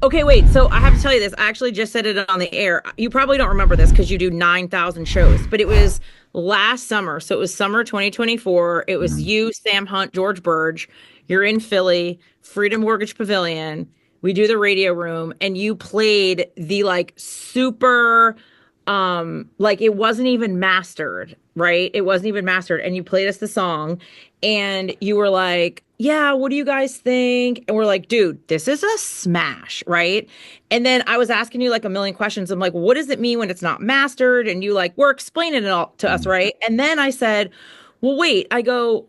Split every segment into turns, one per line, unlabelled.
Okay, wait. So I have to tell you this. I actually just said it on the air. You probably don't remember this because you do 9,000 shows, but it was last summer. So it was summer 2024. It was
Mm.
you, Sam Hunt, George Burge. You're in Philly, Freedom Mortgage Pavilion. We do the radio room, and you played the like super, like it wasn't even mastered, right? It wasn't even mastered. And you played us the song, and you were like, yeah, what do you guys think? And we're like, dude, this is a smash, right? And then I was asking you like a million questions. I'm like, what does it mean when it's not mastered? And you like were explaining it all to us,
Mm.
right? And then I said, well, wait, I go,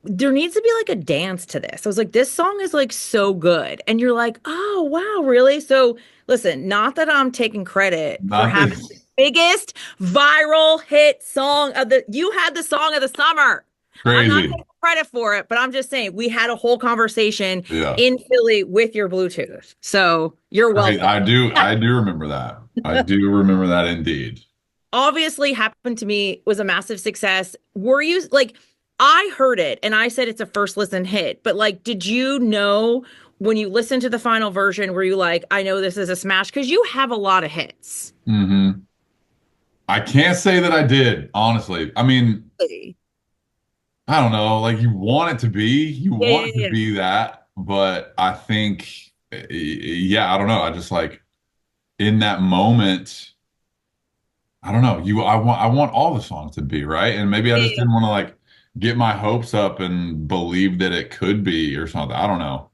there needs to be like a dance to this. I was like, this song is like so good. And you're like, oh, wow, really? So listen, not that I'm taking credit for
Not
having the
this
biggest viral hit song of you had the song of the summer. I'm not
crazy.
taking credit for it, but I'm just saying we had a whole conversation
Yeah.
in Philly with your Bluetooth. So you're welcome.
I do remember that. I do remember that indeed.
Obviously happened to me, was a massive success. Were you like, I heard it and I said it's a first listen hit, but like, did you know when you listened to the final version, were you like, I know this is a smash? Because you have a lot of hits.
Hmm. I can't say that I did, honestly. I mean,
Yeah,
I don't know. Like you
yeah,
want
yeah,
it to
yeah.
be that, but I think, yeah, I don't know. I just like in that moment, I don't know. I want all the songs to be right, and maybe I just
Yeah.
didn't want to like get my hopes up and believe that it could be or something. I don't know.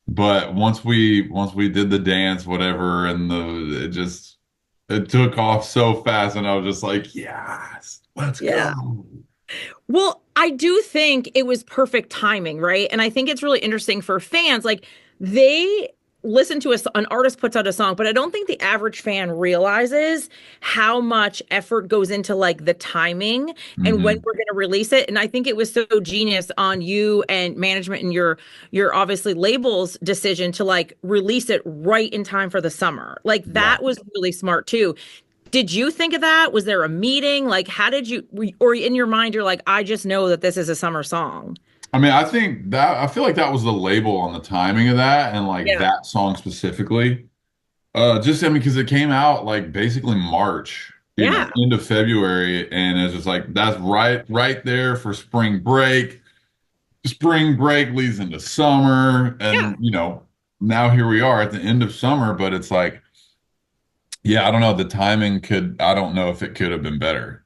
But once we did the dance, whatever, and it took off so fast, and I was just like, yes, let's
Yeah.
go.
Well, I do think it was perfect timing, right? And I think it's really interesting for fans. Like they listen to an artist puts out a song, but I don't think the average fan realizes how much effort goes into like the timing and when
Hmm.
we're going to release it. And I think it was so genius on you and management and your obviously labels decision to like release it right in time for the summer. Like
Yeah.
that was really smart too. Did you think of that? Was there a meeting? Like, how did you, or in your mind, you're like, I just know that this is a summer song.
I mean, I feel like that was the label on the timing of that, and like
Yeah.
that song specifically. Just I mean, because it came out like basically March,
Yeah.
end of February, and it's just like that's right there for spring break. Spring break leads into summer,
Yeah.
and now here we are at the end of summer, but it's like, yeah, I don't know. The timing I don't know if it could have been better.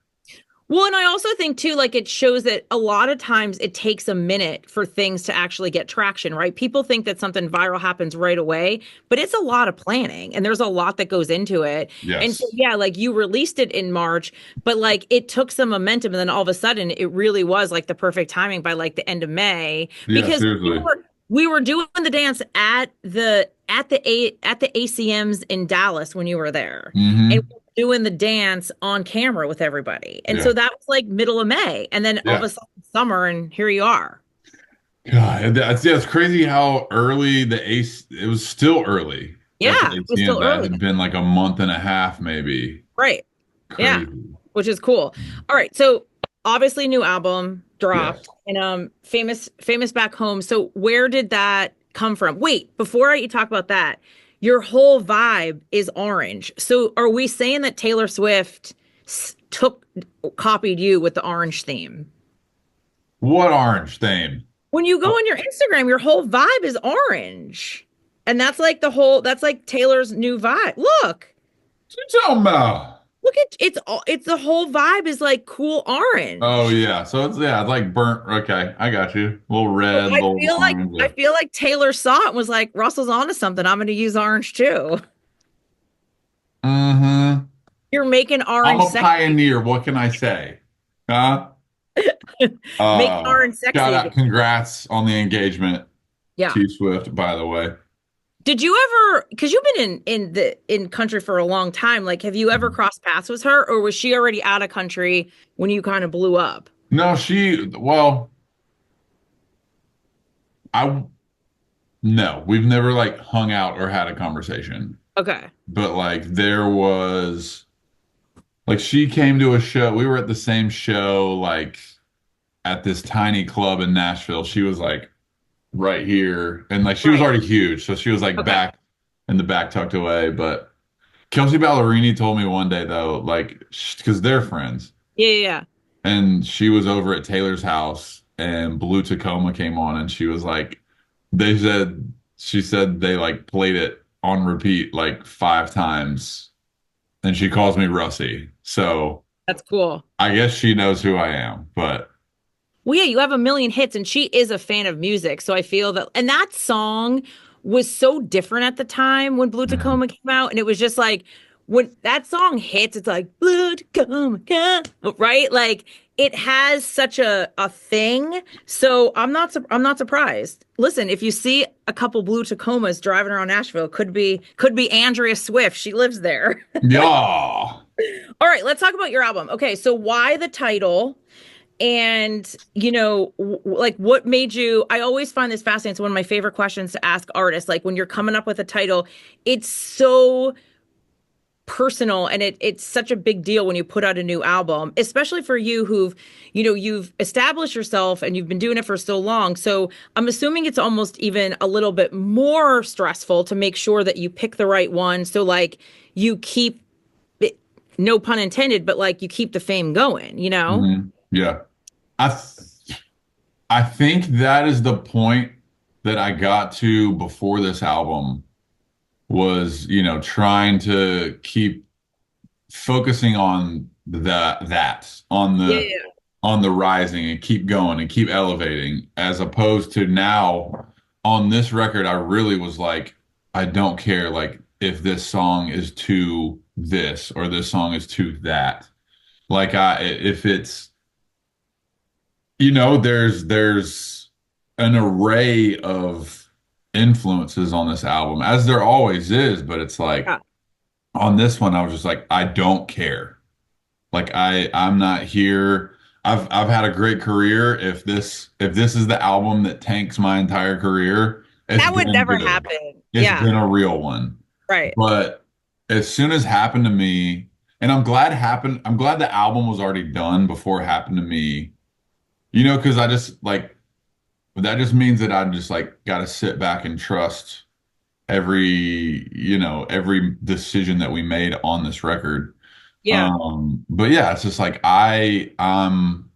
Well, and I also think too, like it shows that a lot of times it takes a minute for things to actually get traction, right? People think that something viral happens right away, but it's a lot of planning and there's a lot that goes into it. And so,
Yes.
yeah, like you released it in March, but like it took some momentum. And then all of a sudden it really was like the perfect timing by like the end of May
Yeah,
because
seriously.
we were doing the dance at the ACMs in Dallas when you were there. And
Hmm.
we were doing the dance on camera with everybody. And
Yeah.
so that was like middle of May. And then all of
Yeah.
a sudden summer and here you are.
God, yeah, it's crazy how early it was still early at the
Yeah, it was
ATM.
still
That
early.
had been like a month and a half, maybe.
Right. Yeah,
Crazy.
which is cool. All right. So obviously new album
Yes.
dropped and famous back home. So where did that come from? Wait, before you talk about that, your whole vibe is orange. So are we saying that Taylor Swift took copied you with the orange theme?
What orange theme?
When you go
What
on your Instagram, your whole vibe is orange. And that's like the whole that's like Taylor's new vibe.
you talking about?
Look at it's the whole vibe is like cool
Oh
orange.
yeah. So it's like burnt. Okay, I got you. A little
So
red, a little orange.
I
Yeah.
feel like Taylor saw it and was like, Russell's onto something. I'm gonna use orange too.
Mm-hmm.
You're making
I'm
orange
a
sexy.
pioneer. What can I say? Huh?
Making orange
Shout
sexy
out,
again.
congrats on the engagement,
Yeah.
T Swift, by the way.
Did you ever, because you've been in country for a long time, like have you ever crossed paths with her or was she already out of country when you kind of blew up?
No, well, I, no, we've never like hung out or had a conversation,
Okay.
but like like she came to a show. We were at the same show, like at this tiny club in Nashville. She was like right here, and like she was
Right.
already huge. So she was like
Okay.
in the back tucked away. But Kelsey Ballerini told me one day though, like, because they're friends,
Yeah, yeah, yeah.
and she was over at Taylor's house, and Blue Tacoma came on, and she was like, they said she said they like played it on repeat like 5 times, and she calls me Russie. So
That's cool.
I guess she knows who I am, but
Well, yeah, you have a million hits, and she is a fan of music. So I feel that, and that song was so different at the time when Blue
mhm.
Tacoma came out. And it was just like, when that song hits, it's like, Blue Tacoma, right? Like, it has such a thing. So I'm not surprised. Listen, if you see a couple Blue Tacomas driving around Nashville, could be Andrea Swift. She lives there.
Yeah.
All right, let's talk about your album. Okay, so why the title? And like, what made you? I always find this fascinating. It's one of my favorite questions to ask artists. Like, when you're coming up with a title, it's so personal, and it's such a big deal when you put out a new album, especially for you who've, you've established yourself and you've been doing it for so long. So I'm assuming it's almost even a little bit more stressful to make sure that you pick the right one. So like, you keep it, no pun intended, but like, you keep the fame going, you know?
Yeah. I think that is the point that I got to before this album was, trying to keep focusing on
Yeah, yeah,
on the rising and keep going and keep elevating, as opposed to now on this record, I really was like, I don't care like if this song is to this or this song is to that. Like if it's, there's an array of influences on this album, as there always is, but it's like
yeah.
on this one, I was just like, I don't care. Like I'm not here. I've had a great career. If this is the album that tanks my entire career, it's
That would
been
never
good.
happen.
It's
Yeah,
been a real one.
right.
But as soon as happened to me, and I'm glad the album was already done before it happened to me. Because I just like that just means that I just like got to sit back and trust every decision that we made on this record.
Yeah.
But yeah, it's just like I'm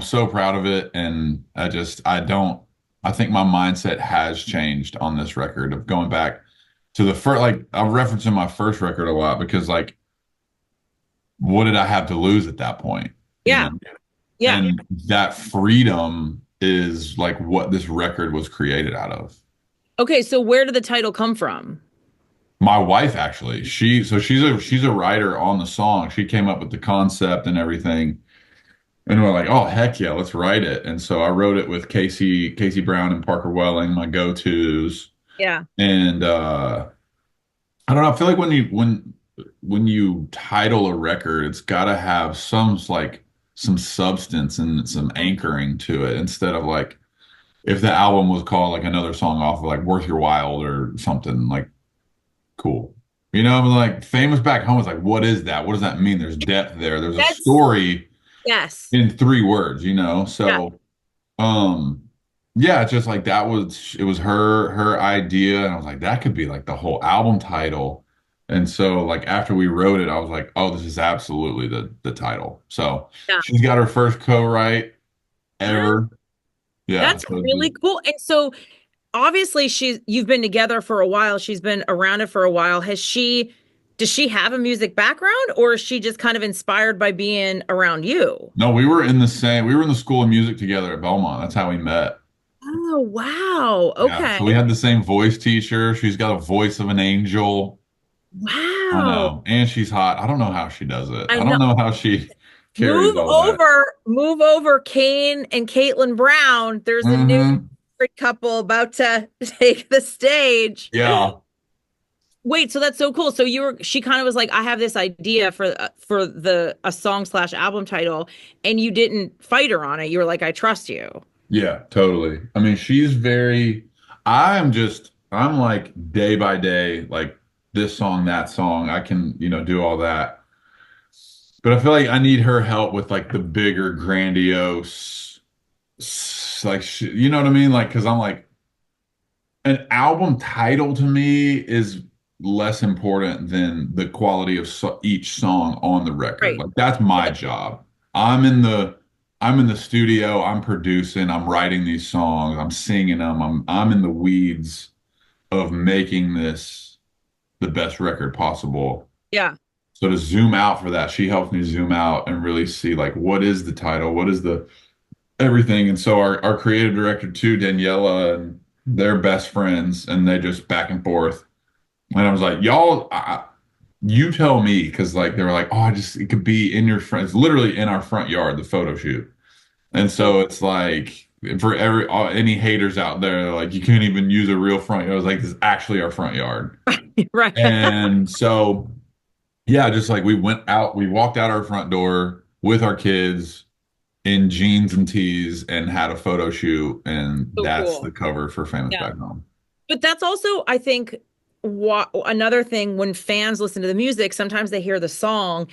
so proud of it, and I think my mindset has changed on this record of going back to the first, like I'm referencing my first record a lot because like what did I have to lose at that point? You
Yeah.
know?
Yeah.
And that freedom is like what this record was created out of.
Okay, so where did the title come from?
My wife actually, she's a writer on the song. She came up with the concept and everything. And we're like, oh heck yeah, let's write it. And so I wrote it with Casey Brown and Parker Welling, my go-tos.
Yeah.
And I don't know, I feel like when you title a record, it's gotta have some substance and some anchoring to it instead of like if the album was called like another song off of like Worth Your While or something like cool. I mean, like famous back home is like, what is that? What does that mean? There's depth there. There's a
That's
story
yes.
in 3 words.
Yeah.
So um yeah, it's just like it was her idea, and I was like, that could be like the whole album title. And so like after we wrote it, I was like, oh, this is absolutely the title. So
Yeah.
she's got her first co-write
Wow.
ever. Yeah.
That's really cool. And so obviously you've been together for a while. She's been around it for a while. Does she have a music background, or is she just kind of inspired by being around you?
No, we were in the School of Music together at Belmont. That's how we met.
Oh, wow.
Yeah.
Okay.
So we had the same voice teacher. She's got a voice of an angel. I
Wow.
know. And she's hot. I don't know how she does it.
I
I
know.
don't know how she carries all that.
Move over, Kane and Caitlin Brown. There's a new
Hmm.
couple about to take the stage.
Yeah.
Wait, so that's so cool. So she kind of was like, I have this idea for the a song slash album title, and you didn't fight her on it. You were like, I trust you.
Yeah, totally. I mean, I'm like day by day, like this song, that song. I can, do all that. But I feel like I need her help with like the bigger, grandiose, like, you know what I mean? Like, because I'm like, an album title to me is less important than the quality of each song on the record.
Right.
Like that's my job. I'm in the I'm in the studio, I'm producing, I'm writing these songs, I'm singing them, I'm in the weeds of making this the best record possible.
Yeah.
So to zoom out for that, she helps me zoom out and really see like what is the title, what is the everything. And so our creative director too, Daniela, and they're best friends, and they just back and forth. And I was like, y'all, you tell me, because like they were like, oh, I just it could be in your front, it's literally in our front yard, the photo shoot. And so it's like for any haters out there, like you can't even use a real front yard. I was like, this is actually our front yard.
Right.
And so yeah, just like we went out, we walked out our front door with our kids in jeans and tees and had a photo shoot, and
So
that's the
cool.
cover for Famous
Yeah.
Back Home.
But that's also, I think, what another thing when fans listen to the music, sometimes they hear the song,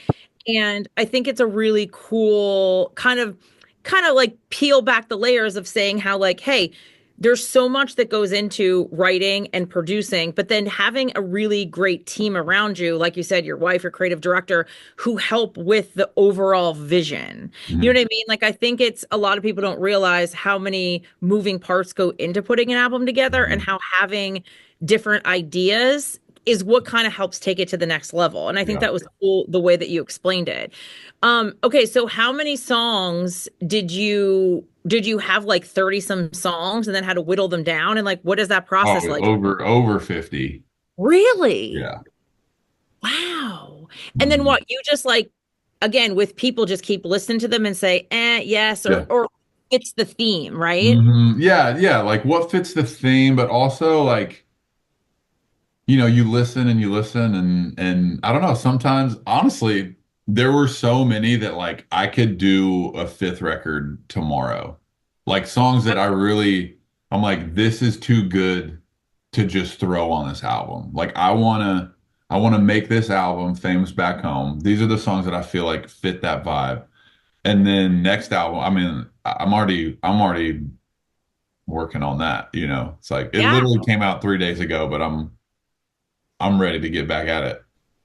and I think it's a really cool kind of like peel back the layers of saying how like, hey, there's so much that goes into writing and producing, but then having a really great team around you, like you said, your wife, your creative director, who help with the overall vision. You
Mhm.
know what I mean? Like I think it's a lot of people don't realize how many moving parts go into putting an album together and
Mhm.
how having different ideas is what kind of helps take it to the next level. And I think
Yeah.
that was cool the way that you explained it. Okay, so how many songs did you have like 30 some songs and then had to whittle them down? And like what is that
Oh,
process like?
over 50.
Really?
Yeah.
Wow. And then
Mhm.
what, you just like again with people just keep listening to them and say, yes,
Yeah.
or it's the theme, right?
Yeah, yeah. Like what fits the theme, but also like, you listen and you listen and I don't know, sometimes honestly, there were so many that like I could do a fifth record tomorrow. Like songs that I'm like, this is too good to just throw on this album. Like I wanna make this album Famous Back Home. These are the songs that I feel like fit that vibe. And then next album, I mean, I'm already working on that, you know. It's like it
Yeah.
literally came out 3 days ago, but I'm ready to get back at it.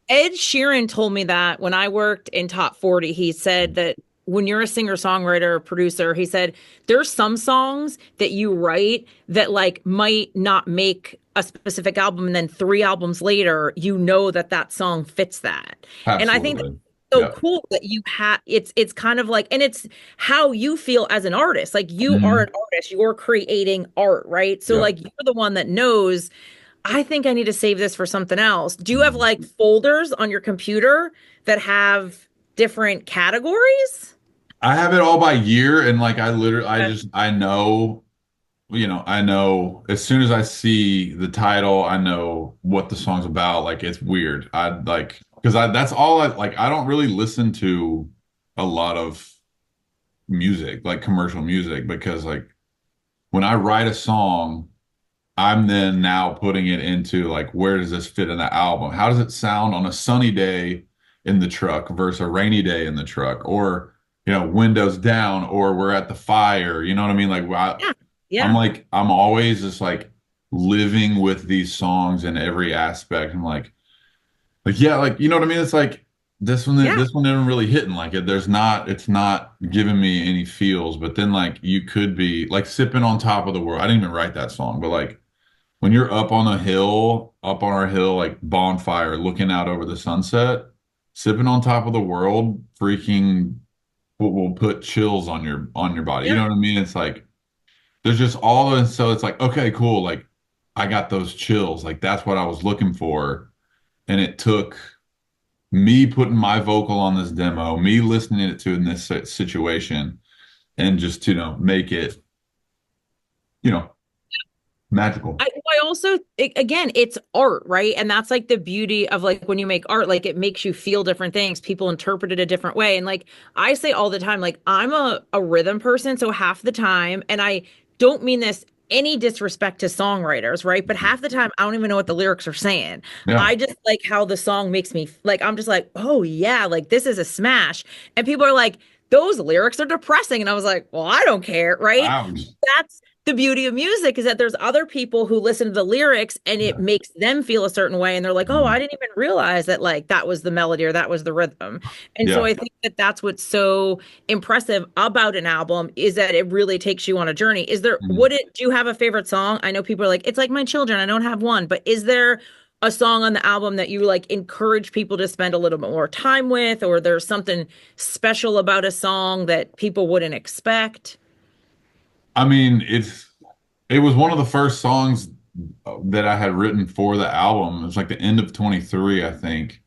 Ed Sheeran told me that when I worked in Top 40, he said that when you're a singer-songwriter or producer, he said there's some songs that you write that like might not make a specific album, and then 3 albums later, you know that that song fits that. And I think
Absolutely.
that's so
Yeah.
cool that you have it's kind of like, and it's how you feel as an artist. Like you are an
Mhm.
artist, you're creating art, right? So
Yeah.
like you're the one that knows I think I need to save this for something else. Do you have
Mhm.
like folders on your computer that have different categories?
I have it all by year, and like I
Okay.
just I know as soon as I see the title, I know what the song's about. Like it's weird. I like because I that's all I like. I don't really listen to a lot of music, like commercial music, because like when I write a song, I'm then now putting it into like, where does this fit in the album? How does it sound on a sunny day in the truck versus a rainy day in the truck? Or, windows down, or we're at the fire. You know what I mean? Like,
Yeah.
I'm
Yeah.
like, I'm always just like living with these songs in every aspect. I'm like, yeah, like, you know what I mean? It's like
Yeah.
this one isn't really hitting like it. It's not giving me any feels, but then like you could be like sipping on top of the world. I didn't even write that song, but like, when you're up on our hill, like bonfire, looking out over the sunset, sipping on top of the world, freaking will put chills on your body. You
Yeah.
know what I mean? It's like there's just all of so it's like, okay, cool. Like I got those chills. Like that's what I was looking for. And it took me putting my vocal on this demo, me listening it to in this situation, and just make it, you know, magical.
I also again, it's art, right? And that's like the beauty of like when you make art, like it makes you feel different things. People interpret it a different way. And like I say all the time, like I'm a rhythm person, so half the time, and I don't mean this any disrespect to songwriters, right? But half the time I don't even know what the lyrics are saying.
Yeah.
I just like how the song makes me like I'm just like, "Oh yeah, like this is a smash." And people are like, "Those lyrics are depressing." And I was like, "Well, I don't care, right?"
Ouch.
That's the beauty of music is that there's other people who listen to the lyrics and it
Yeah.
makes them feel a certain way. And they're like, oh,
Mhm.
I didn't even realize that like that was the melody or that was the rhythm. And so
Yeah.
I think that that's what's so impressive about an album is that it really takes you on a journey.
Mhm.
Do you have a favorite song? I know people are like, it's like my children. I don't have one, but is there a song on the album that you like encourage people to spend a little bit more time with, or there's something special about a song that people wouldn't expect?
I mean, it was one of the first songs that I had written for the album. It was like the end of 23, I think.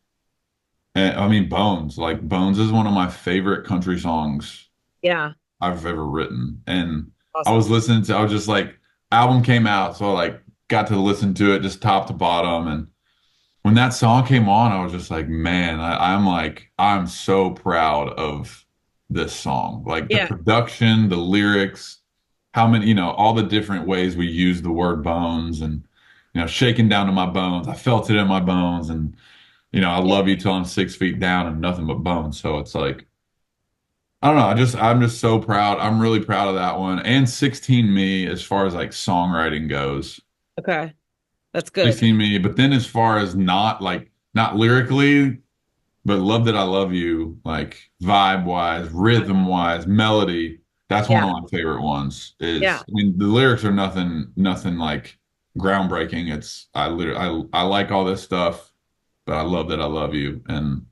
And, I mean, Bones. Like Bones is one of my favorite country songs
Yeah.
I've ever written. And
Awesome.
I was just like, album came out, so I like got to listen to it just top to bottom. And when that song came on, I was just like, man, I'm so proud of this song. Like the
Yeah.
production, the lyrics, how many, all the different ways we use the word bones and, shaking down to my bones. I felt it in my bones. And, I
Yeah.
love you till I'm 6 feet down and nothing but bones. So it's like, I don't know. I'm just so proud. I'm really proud of that one. And 16 Me as far as like songwriting goes.
Okay. That's good.
16 Me. But then as far as not lyrically, but Love That I Love You, like vibe wise, rhythm wise, melody, that's one
Yeah.
of my favorite ones.
Yeah.
I mean, the lyrics are nothing like groundbreaking. I like all this stuff, but I love that I love you. And,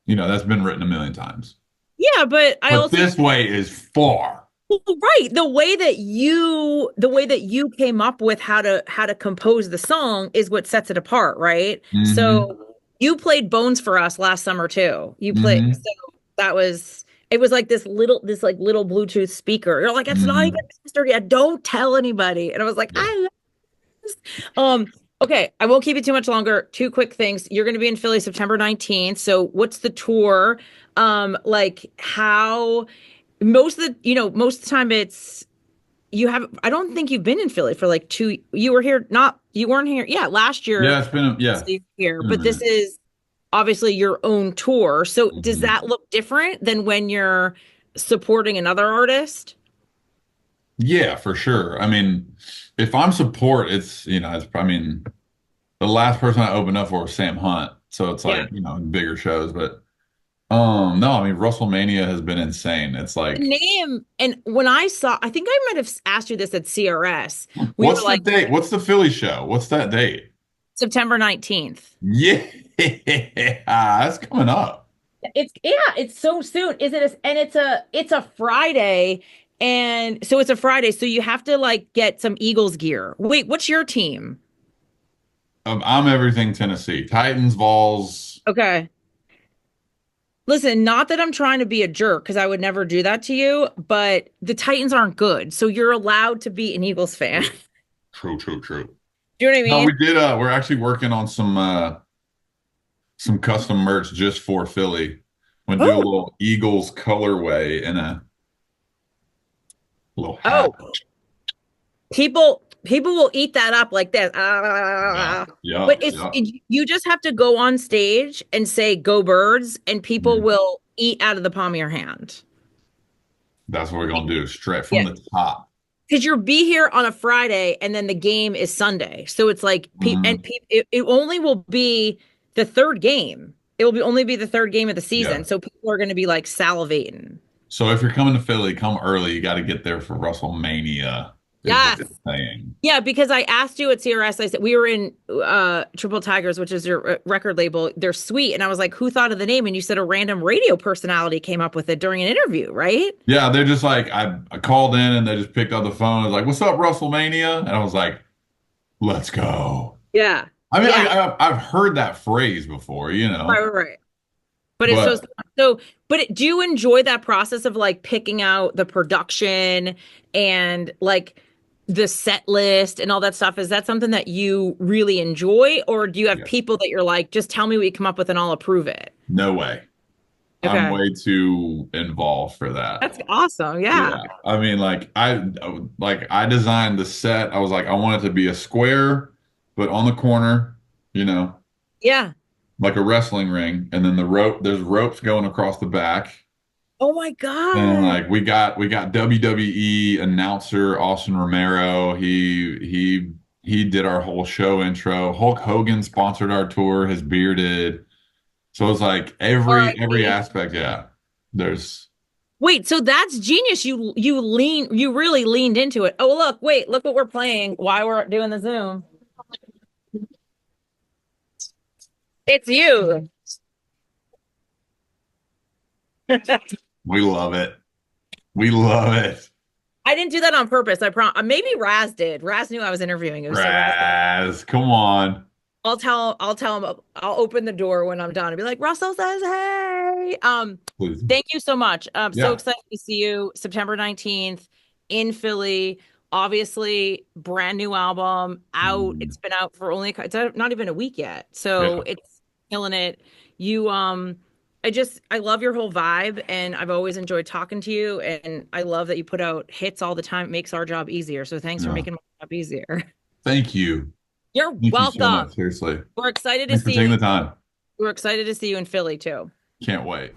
that's been written a million times.
Yeah, but I
But
also
this way is far.
well, right, the way that you came up with how to compose the song is what sets it apart, right?
Hmm.
So you played Bones for us last summer too. You played so
Hmm.
that was it was like this like little Bluetooth speaker. You're like, it's not even
Hmm.
mastered yet. Don't tell anybody. And I was like,
Yeah.
I Um, okay, I won't keep you too much longer. Two quick things. You're going to be in Philly September 19th. So what's the tour? Like how most of the time it's you have I don't think you've been in Philly for like you were here not you weren't here. Yeah, last year
Yeah,
so you're
it's
here,
been a
but this
minute.
is obviously your own tour. So does
Hmm.
that look different than when you're supporting another artist?
Yeah, for sure. I mean, if I'm support, I mean, the last person I opened up for was Sam Hunt. So it's
Yeah.
like, bigger shows, but no, I mean, Russellmania has been insane. It's
The
like,
name and when I think I might have asked you this at CRS. We were
what's the
like
date? What's the Philly show? What's that date?
September 19th.
Yeah, that's coming up.
It's so soon. Is it and it's a Friday and so it's a Friday so you have to like get some Eagles gear. Wait, what's your team?
I'm everything Tennessee. Titans, Vols.
Okay. Listen, not that I'm trying to be a jerk because I would never do that to you, but the Titans aren't good. So you're allowed to be an Eagles fan.
True, true, true.
Do you know what I
No,
mean?
we're actually working on some custom merch just for Philly. We'll do a
Oh,
little Eagles colorway and a little hat.
oh, people will eat that up like this.
Yeah,
But
yeah, yeah.
you just have to go on stage and say go birds and people
Mhm.
will eat out of the palm of your hand.
That's what we're gonna do. Straight from
Yeah.
the top.
Because you'll be here on a Friday and then the game is Sunday. So it's like
Mhm.
it only will be the third game. It will only be the third game of the
Yeah.
season. So people are going to be like salivating.
So if you're coming to Philly, come early. You got to get there for Russellmania, is what
Yes.
they're saying.
Yeah, because I asked you at CRS, I said we were in Triple Tigers, which is your record label. They're sweet, and I was like, "Who thought of the name?" And you said a random radio personality came up with it during an interview, right?
Yeah, they're just like I called in and they just picked up the phone. I was like, "What's up, Russellmania?" And I was like, "Let's go."
Yeah,
I mean,
yeah,
I've heard that phrase before,
right, right, right. But it's
but
so. But do you enjoy that process of like picking out the production and like the set list and all that stuff? Is that something that you really enjoy, or do you have
yeah,
people that you're like, just tell me what you come up with and I'll approve it?
no way. I'm
Okay,
way too involved for that.
that's awesome. Yeah,
Yeah. I mean, I designed the set. I was like, I want it to be a square, but on the corner, you know,
yeah,
like a wrestling ring, and then there's ropes going across the back,
Oh my
And
God.
like we got WWE announcer Austin Romero. He did our whole show intro. Hulk Hogan sponsored our tour, his bearded. So it's like every
R.I.P.
aspect, yeah. There's
Wait, so that's genius. You really leaned into it. Oh, look, wait, look what we're playing while we're doing the Zoom. It's you.
we love it. We love it.
I didn't do that on purpose. I promise. Maybe Raz did. Raz knew I was interviewing you, so Raz did.
Raz, come on.
I'll tell him. I'll open the door when I'm done and be like, Russell says, "Hey."
Please.
Thank you so much. I'm so
Yeah.
excited to see you September 19th in Philly. Obviously, brand new album out.
Mm,
It's been out for only it's not even a week yet.
yeah.
So it's killing it. You I love your whole vibe and I've always enjoyed talking to you and I love that you put out hits all the time. It makes our job easier. So thanks for
Yeah.
making my job easier.
Thank you.
You're
Thank you so
welcome.
much. Seriously.
We're excited to
Thanks for
see
taking
you.
the time.
We're excited to see you in Philly too.
Can't wait.